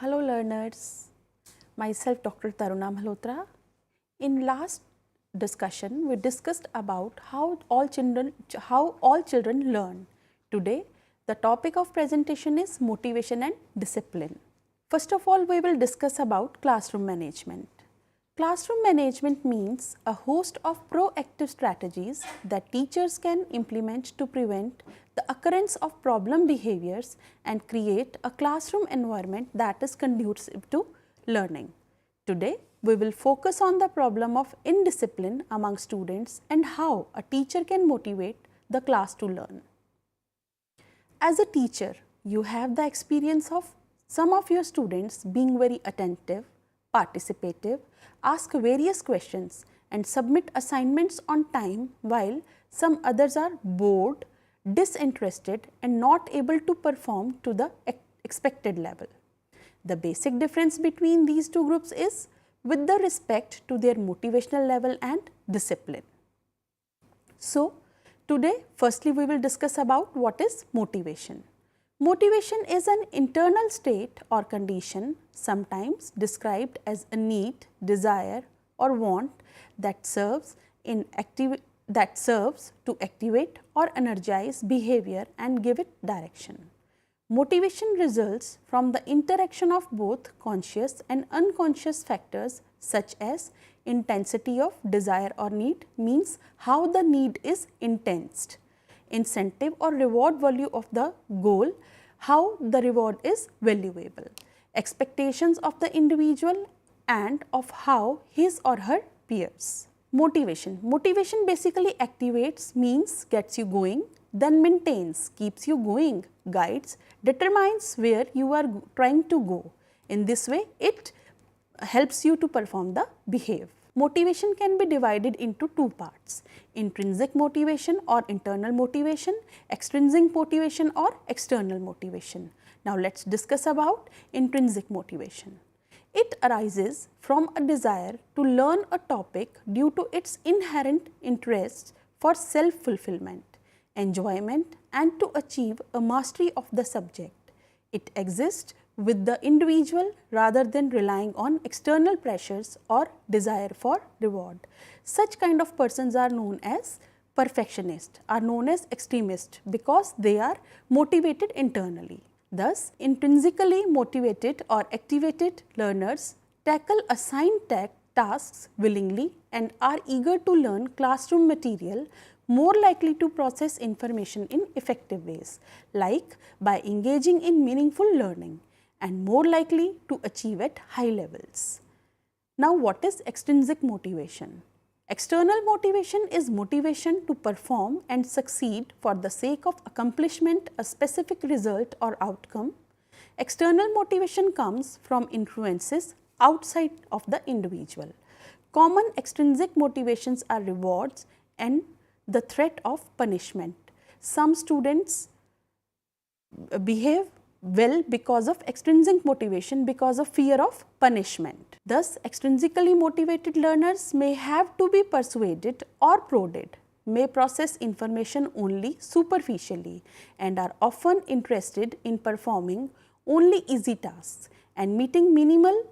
Hello learners, myself Dr. Taruna Malhotra. In last discussion, we discussed about how all children learn. Today, the topic of presentation is motivation and discipline. First of all, we will discuss about classroom management. Classroom management means a host of proactive strategies that teachers can implement to prevent the occurrence of problem behaviors and create a classroom environment that is conducive to learning. Today, we will focus on the problem of indiscipline among students and how a teacher can motivate the class to learn. As a teacher, you have the experience of some of your students being very attentive, participative, ask various questions and submit assignments on time, while some others are bored, disinterested and not able to perform to the expected level. The basic difference between these two groups is with the respect to their motivational level and discipline. So, today firstly we will discuss about what is motivation. Motivation is an internal state or condition, sometimes described as a need, desire or want that serves to activate or energize behavior and give it direction. Motivation results from the interaction of both conscious and unconscious factors such as intensity of desire or need, means how the need is intensed, incentive or reward value of the goal, how the reward is valuable, expectations of the individual and of how his or her peers. Motivation. Motivation basically activates, means gets you going, then maintains, keeps you going, guides, determines where you are trying to go. In this way, it helps you to perform the behave. Motivation can be divided into two parts: intrinsic motivation or internal motivation, extrinsic motivation or external motivation. Now, let us discuss about intrinsic motivation. It arises from a desire to learn a topic due to its inherent interest for self-fulfillment, enjoyment and to achieve a mastery of the subject. It exists with the individual rather than relying on external pressures or desire for reward. Such kind of persons are known as perfectionists, are known as extremists, because they are motivated internally. Thus, intrinsically motivated or activated learners tackle assigned tasks willingly and are eager to learn classroom material, more likely to process information in effective ways, like by engaging in meaningful learning, and more likely to achieve at high levels. Now, what is extrinsic motivation? External motivation is motivation to perform and succeed for the sake of accomplishment a specific result or outcome. External motivation comes from influences outside of the individual. Common extrinsic motivations are rewards and the threat of punishment. Some students behave well because of extrinsic motivation, because of fear of punishment. Thus, extrinsically motivated learners may have to be persuaded or prodded, may process information only superficially and are often interested in performing only easy tasks and meeting minimal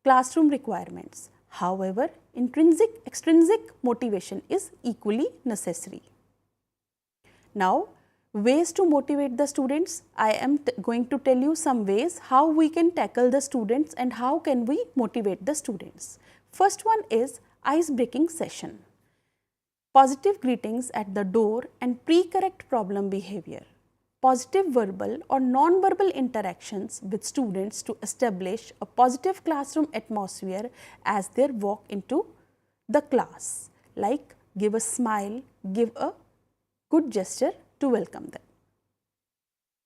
classroom requirements. However, extrinsic motivation is equally necessary. Now, ways to motivate the students. I am going to tell you some ways how we can tackle the students and how can we motivate the students. First one is ice-breaking session. Positive greetings at the door and pre-correct problem behavior. Positive verbal or non-verbal interactions with students to establish a positive classroom atmosphere as they walk into the class, like give a smile, give a good gesture to welcome them.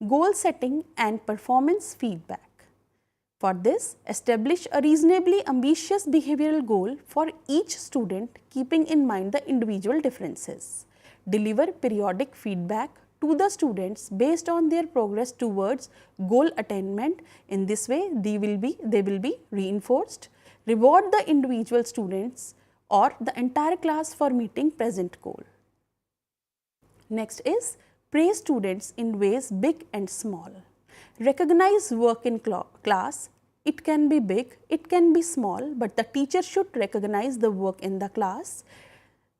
Goal setting and performance feedback. For this, establish a reasonably ambitious behavioral goal for each student, keeping in mind the individual differences. Deliver periodic feedback to the students based on their progress towards goal attainment. In this way, they will be reinforced. Reward the individual students or the entire class for meeting present goal. Next is praise students in ways big and small. Recognize work in class, It can be big, it can be small, but the teacher should recognize the work in the class,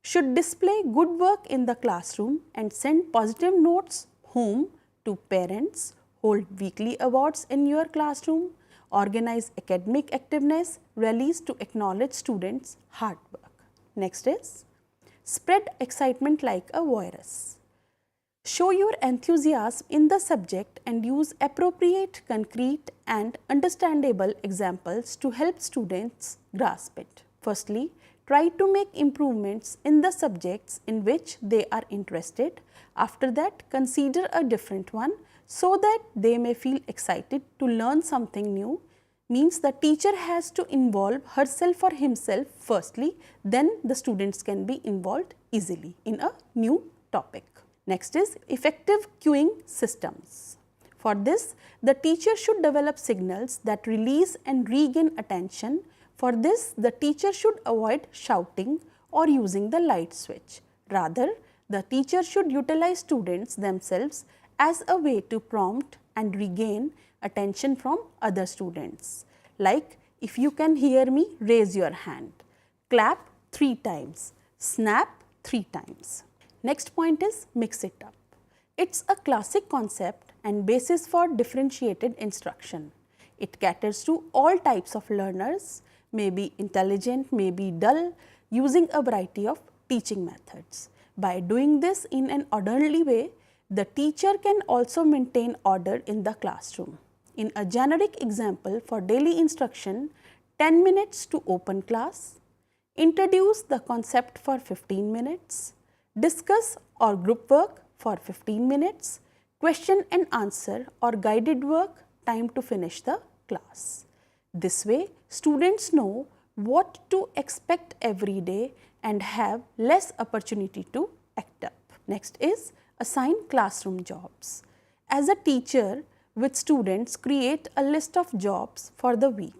should display good work in the classroom and send positive notes home to parents, hold weekly awards in your classroom, organize academic activeness rallies to acknowledge students' hard work. Next is spread excitement like a virus. Show your enthusiasm in the subject and use appropriate, concrete and understandable examples to help students grasp it. Firstly, try to make improvements in the subjects in which they are interested. After that, consider a different one so that they may feel excited to learn something new. Means the teacher has to involve herself or himself firstly, then the students can be involved easily in a new topic. Next is effective cueing systems. For this, the teacher should develop signals that release and regain attention. For this, the teacher should avoid shouting or using the light switch. Rather, the teacher should utilize students themselves as a way to prompt and regain attention from other students. Like, if you can hear me, raise your hand. Clap 3 times. Snap 3 times. Next point is mix it up. It's a classic concept and basis for differentiated instruction. It caters to all types of learners, may be intelligent, may be dull, using a variety of teaching methods. By doing this in an orderly way, the teacher can also maintain order in the classroom. In a generic example for daily instruction, 10 minutes to open class, introduce the concept for 15 minutes, discuss or group work for 15 minutes, question and answer or guided work time to finish the class. This way, students know what to expect every day and have less opportunity to act up. Next is assign classroom jobs. As a teacher with students, create a list of jobs for the week.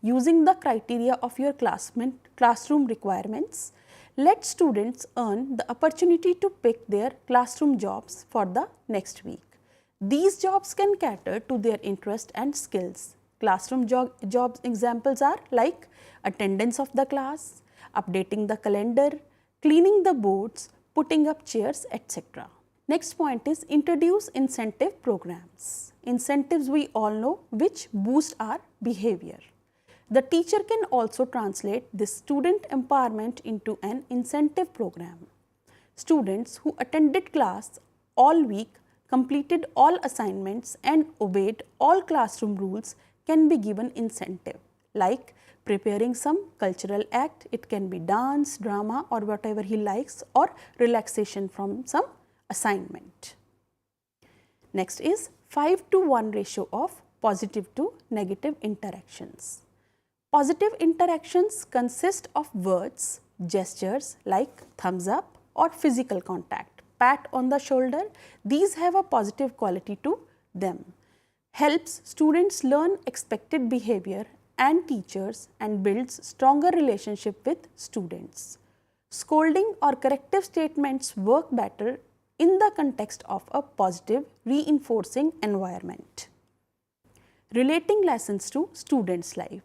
Using the criteria of your classroom requirements, let students earn the opportunity to pick their classroom jobs for the next week. These jobs can cater to their interest and skills. Classroom jobs examples are like attendance of the class, updating the calendar, cleaning the boards, putting up chairs, etc. Next point is introduce incentive programs. Incentives we all know which boost our behavior. The teacher can also translate this student empowerment into an incentive program. Students who attended class all week, completed all assignments and obeyed all classroom rules can be given incentive, like preparing some cultural act. It can be dance, drama or whatever he likes, or relaxation from some assignment. Next is 5:1 ratio of positive to negative interactions. Positive interactions consist of words, gestures like thumbs up or physical contact, pat on the shoulder. These have a positive quality to them. Helps students learn expected behavior and teachers and builds stronger relationship with students. Scolding or corrective statements work better in the context of a positive reinforcing environment. Relating lessons to students' life.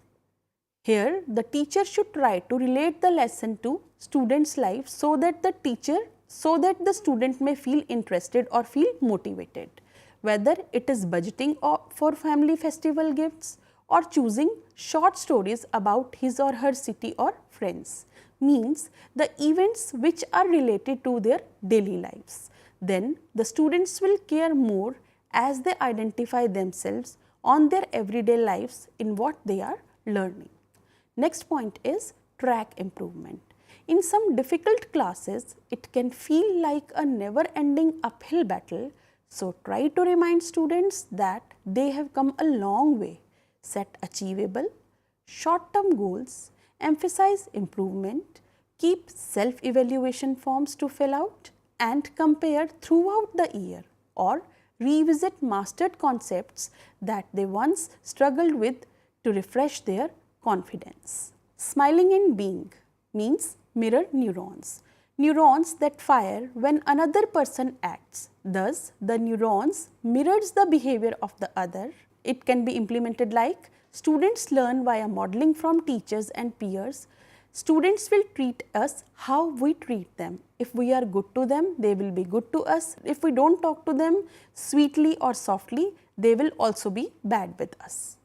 Here, the teacher should try to relate the lesson to student's life so that the student may feel interested or feel motivated. Whether it is budgeting for family festival gifts or choosing short stories about his or her city or friends, means the events which are related to their daily lives. Then the students will care more as they identify themselves on their everyday lives in what they are learning. Next point is track improvement. In some difficult classes, it can feel like a never-ending uphill battle, so try to remind students that they have come a long way. Set achievable, short-term goals, emphasize improvement, keep self-evaluation forms to fill out and compare throughout the year, or revisit mastered concepts that they once struggled with to refresh their confidence. Smiling and being means mirror neurons. Neurons that fire when another person acts. Thus, the neurons mirrors the behavior of the other. It can be implemented like Students learn via modeling from teachers and peers. Students will treat us how we treat them. If we are good to them, they will be good to us. If we don't talk to them sweetly or softly, they will also be bad with us.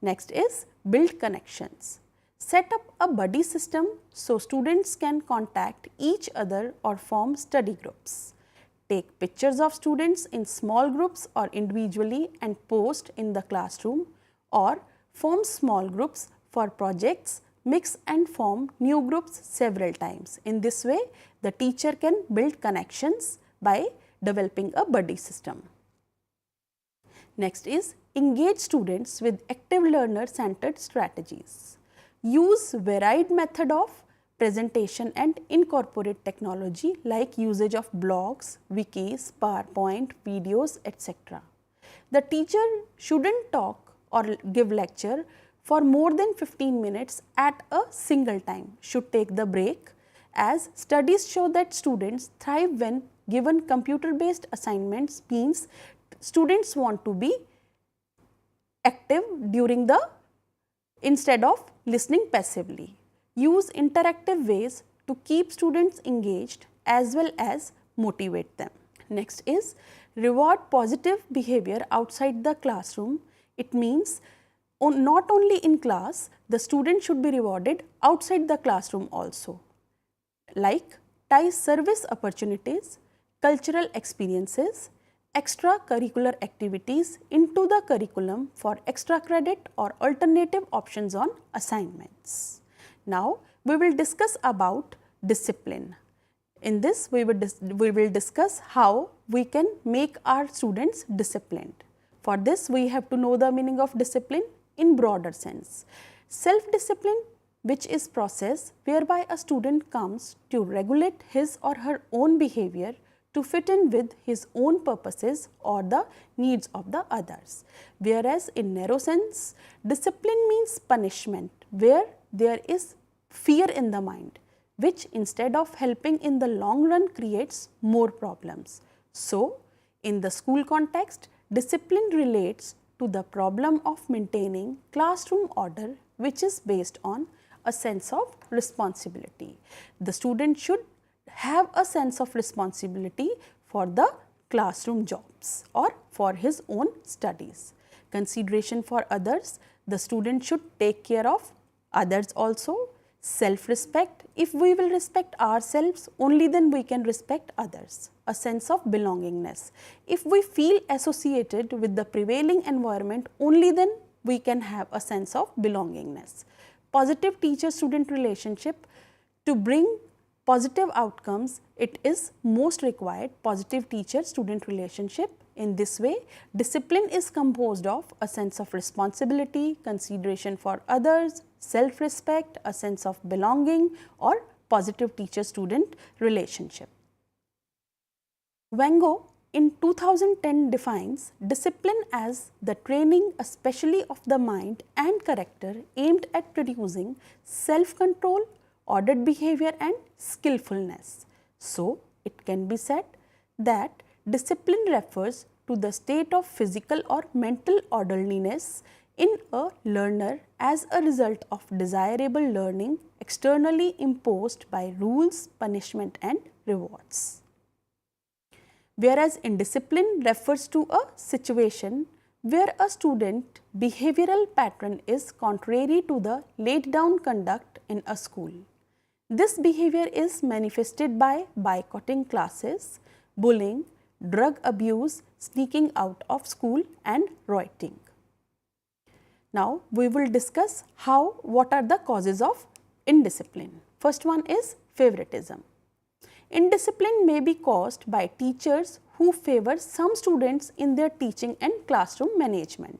Next is build connections. Set up a buddy system so students can contact each other or form study groups. Take pictures of students in small groups or individually and post in the classroom, or form small groups for projects, mix and form new groups several times. In this way, the teacher can build connections by developing a buddy system. Next is engage students with active learner centered strategies. Use varied method of presentation and incorporate technology like usage of blogs, wikis, PowerPoint, videos, etc. The teacher shouldn't talk or give lecture for more than 15 minutes at a single time, should take the break, as studies show that students thrive when given computer based assignments, means students want to be active during the instead of listening passively. Use interactive ways to keep students engaged as well as motivate them. Next is reward positive behavior outside the classroom. It means not only in class, the student should be rewarded outside the classroom also, like tie service opportunities, cultural experiences, extracurricular activities into the curriculum for extra credit or alternative options on assignments. Now, we will discuss about discipline. In this, we will discuss how we can make our students disciplined. For this, we have to know the meaning of discipline in broader sense. Self-discipline, which is process whereby a student comes to regulate his or her own behavior to fit in with his own purposes or the needs of the others. Whereas in narrow sense, discipline means punishment where there is fear in the mind, which instead of helping in the long run creates more problems. So, in the school context, discipline relates to the problem of maintaining classroom order, which is based on a sense of responsibility. The student should have a sense of responsibility for the classroom jobs or for his own studies. Consideration for others, the student should take care of others also. Self-respect, if we will respect ourselves, only then we can respect others. A sense of belongingness, if we feel associated with the prevailing environment, only then we can have a sense of belongingness. Positive teacher-student relationship, to bring positive outcomes, it is most required positive teacher-student relationship. In this way, discipline is composed of a sense of responsibility, consideration for others, self-respect, a sense of belonging or positive teacher-student relationship. Wango in 2010 defines discipline as the training especially of the mind and character aimed at producing self-control, ordered behavior and skillfulness. So, it can be said that discipline refers to the state of physical or mental orderliness in a learner as a result of desirable learning externally imposed by rules, punishment and rewards. Whereas indiscipline refers to a situation where a student behavioral pattern is contrary to the laid down conduct in a school. This behavior is manifested by boycotting classes, bullying, drug abuse, sneaking out of school and rioting. Now, we will discuss what are the causes of indiscipline. First one is favoritism. Indiscipline may be caused by teachers who favor some students in their teaching and classroom management.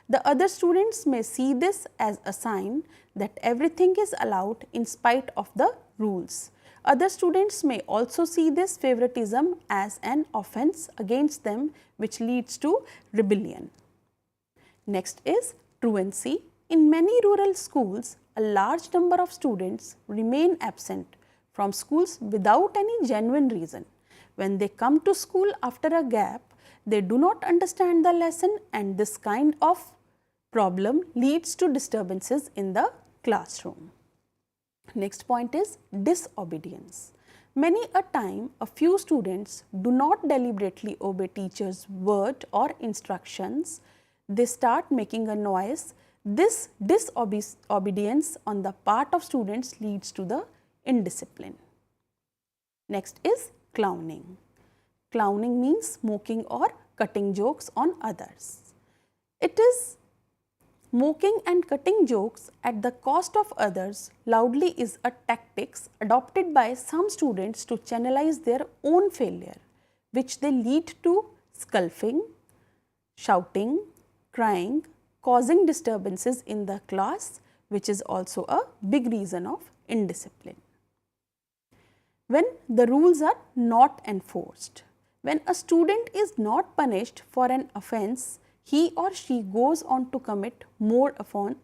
The other students may see this as a sign that everything is allowed in spite of the rules. Other students may also see this favoritism as an offense against them, which leads to rebellion. Next is truancy. In many rural schools, a large number of students remain absent from schools without any genuine reason. When they come to school after a gap, they do not understand the lesson, and this kind of problem leads to disturbances in the classroom. Next point is disobedience. Many a time a few students do not deliberately obey teachers' word or instructions. They start making a noise. This disobedience on the part of students leads to the indiscipline. Next is clowning. Clowning means mocking or cutting jokes on others. It is mocking and cutting jokes at the cost of others loudly is a tactics adopted by some students to channelize their own failure, which they lead to scoffing, shouting, crying, causing disturbances in the class, which is also a big reason of indiscipline. When the rules are not enforced. When a student is not punished for an offence, he or she goes on to commit more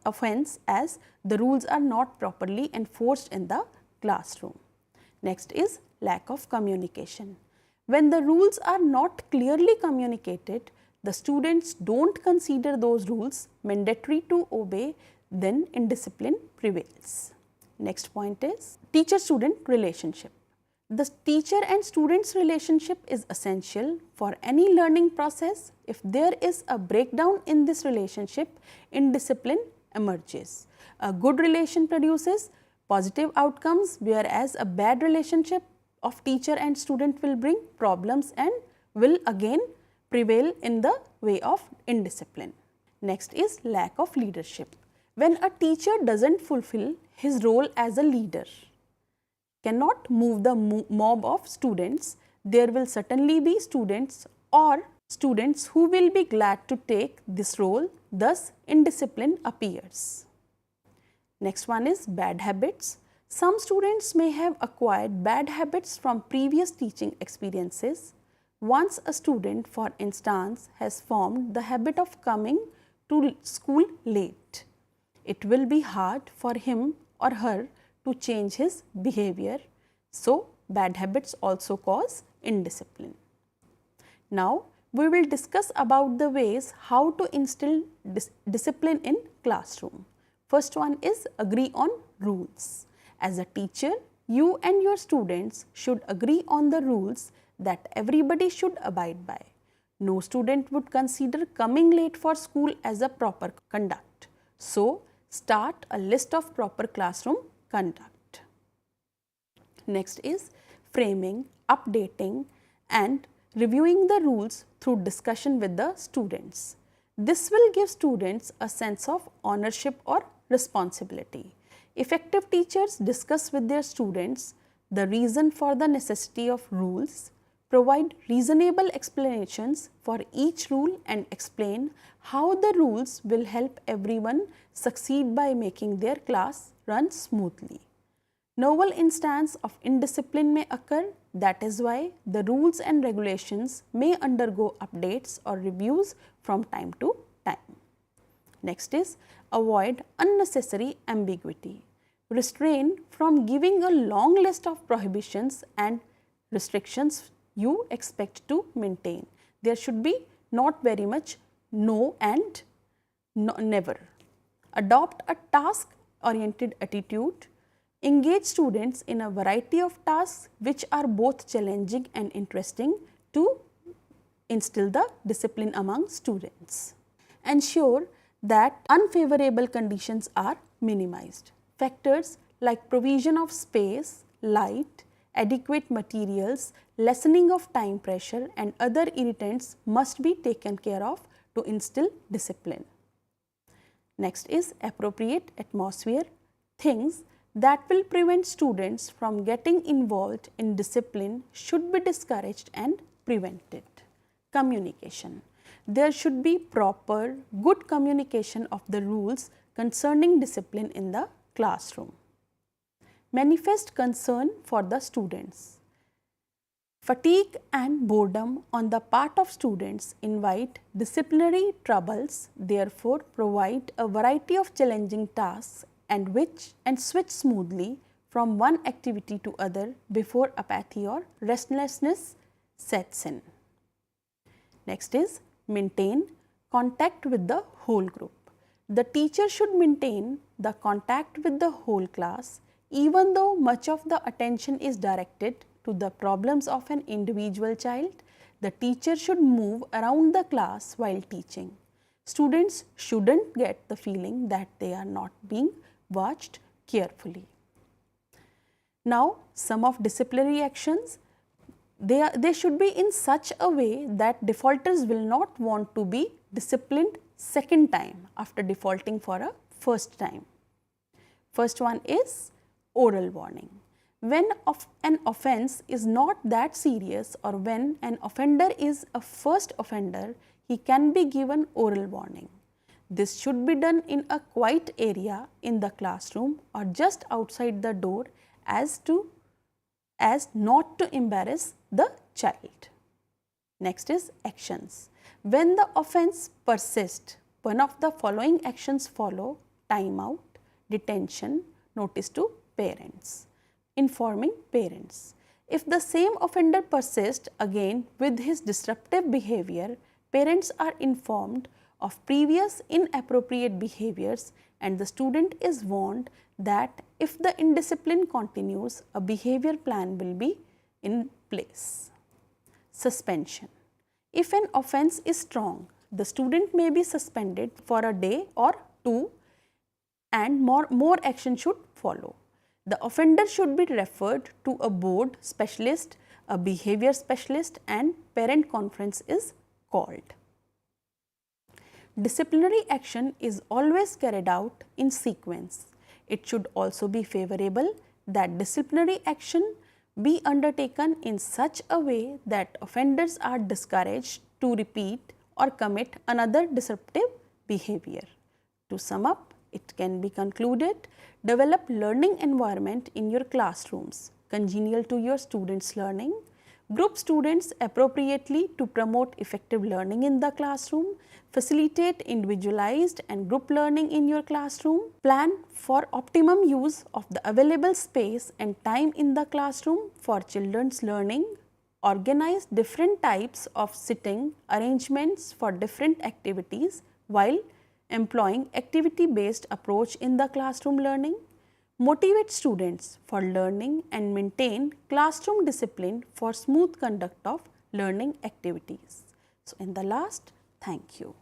offence as the rules are not properly enforced in the classroom. Next is lack of communication. When the rules are not clearly communicated, the students don't consider those rules mandatory to obey, then indiscipline prevails. Next point is teacher-student relationship. The teacher and student's relationship is essential for any learning process. If there is a breakdown in this relationship, indiscipline emerges. A good relation produces positive outcomes, whereas a bad relationship of teacher and student will bring problems and will again prevail in the way of indiscipline. Next is lack of leadership. When a teacher doesn't fulfill his role as a leader, cannot move the mob of students, there will certainly be students who will be glad to take this role, thus indiscipline appears. Next one is bad habits. Some students may have acquired bad habits from previous teaching experiences. Once a student, for instance, has formed the habit of coming to school late, it will be hard for him or her to change his behavior. So, bad habits also cause indiscipline. Now, we will discuss about the ways how to instill discipline in classroom. First one is agree on rules. As a teacher, you and your students should agree on the rules that everybody should abide by. No student would consider coming late for school as a proper conduct. So, start a list of proper classroom conduct. Next is framing, updating and reviewing the rules through discussion with the students. This will give students a sense of ownership or responsibility. Effective teachers discuss with their students the reason for the necessity of rules, provide reasonable explanations for each rule and explain how the rules will help everyone succeed by making their class run smoothly. Novel instance of indiscipline may occur, that is why the rules and regulations may undergo updates or reviews from time to time. Next is avoid unnecessary ambiguity. Refrain from giving a long list of prohibitions and restrictions you expect to maintain. There should be not very much no and never. Adopt a task-oriented attitude. Engage students in a variety of tasks which are both challenging and interesting to instill the discipline among students. Ensure that unfavorable conditions are minimized. Factors like provision of space, light, adequate materials, lessening of time pressure and other irritants must be taken care of to instill discipline. Next is appropriate atmosphere. Things that will prevent students from getting involved in discipline should be discouraged and prevented. Communication. There should be proper, good communication of the rules concerning discipline in the classroom. Manifest concern for the students. Fatigue and boredom on the part of students invite disciplinary troubles, therefore provide a variety of challenging tasks and switch smoothly from one activity to other before apathy or restlessness sets in. Next is maintain contact with the whole group. The teacher should maintain the contact with the whole class even though much of the attention is directed to the problems of an individual child. The teacher should move around the class while teaching. Students shouldn't get the feeling that they are not being watched carefully. Now, some of disciplinary actions, they should be in such a way that defaulters will not want to be disciplined second time after defaulting for a first time. First one is oral warning. When an offence is not that serious or when an offender is a first offender, he can be given oral warning. This should be done in a quiet area in the classroom or just outside the door as not to embarrass the child. Next is actions. When the offence persists, one of the following actions follow: timeout, detention, notice to parents. Informing parents. If the same offender persists again with his disruptive behavior, parents are informed of previous inappropriate behaviors and the student is warned that if the indiscipline continues, a behavior plan will be in place. Suspension. If an offence is strong, the student may be suspended for a day or two and more action should follow. The offender should be referred to a board specialist, a behavior specialist, and parent conference is called. Disciplinary action is always carried out in sequence. It should also be favorable that disciplinary action be undertaken in such a way that offenders are discouraged to repeat or commit another disruptive behavior. To sum up, it can be concluded, develop learning environment in your classrooms congenial to your students' learning, group students appropriately to promote effective learning in the classroom, facilitate individualized and group learning in your classroom, plan for optimum use of the available space and time in the classroom for children's learning, organize different types of sitting arrangements for different activities while employing activity-based approach in the classroom learning, motivate students for learning and maintain classroom discipline for smooth conduct of learning activities. So, in the last, thank you.